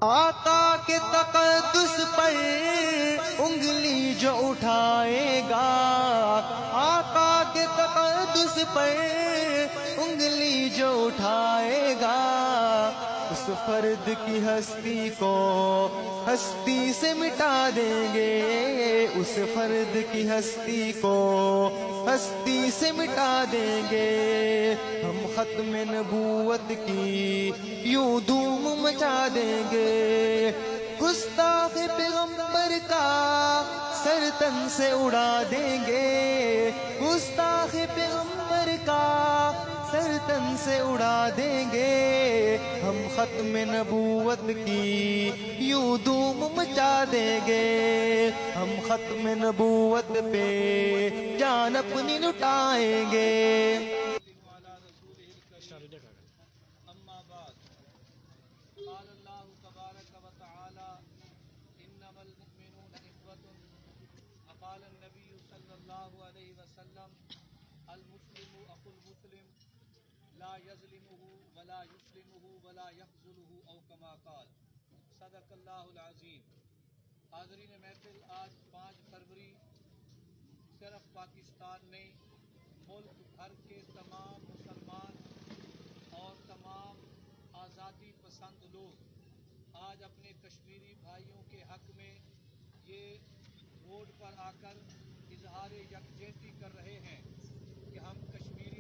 آقا کے تقدس پر انگلی جو اٹھائے گا، آقا کے تقدس پر انگلی جو اٹھائے گا، اس فرد کی ہستی کو ہستی سے مٹا دیں گے، اس فرد کی ہستی کو ہستی سے مٹا دیں گے، ہم ختم نبوت کی یوں دھوم مچا دیں گے، گستاخ پیغمبر کا سر تن سے اڑا دیں گے، گستاخ پیغمبر کا سر تن سے اڑا دیں گے، ہم ختم نبوت کی یوں دھوم مچا دیں گے، ہم ختم نبوت پہ جان اپنی لٹائیں گے۔ اما بعد قال اللہ تبارک و تعالی انما المؤمنون اخوة وقال النبی صلی اللہ علیہ وسلم المسلم اخو المسلم لا يظلمه ولا يسلمه ولا يخذله او كما قال صدق اللہ العظیم۔ حاضرین محفل، آج 5 فروری صرف پاکستان میں ملک بھر کے تمام مسلمان اور تمام آزادی پسند لوگ آج اپنے کشمیری بھائیوں کے حق میں یہ روڈ پر آ کر اظہار یکجہتی کر رہے ہیں کہ ہم کشمیری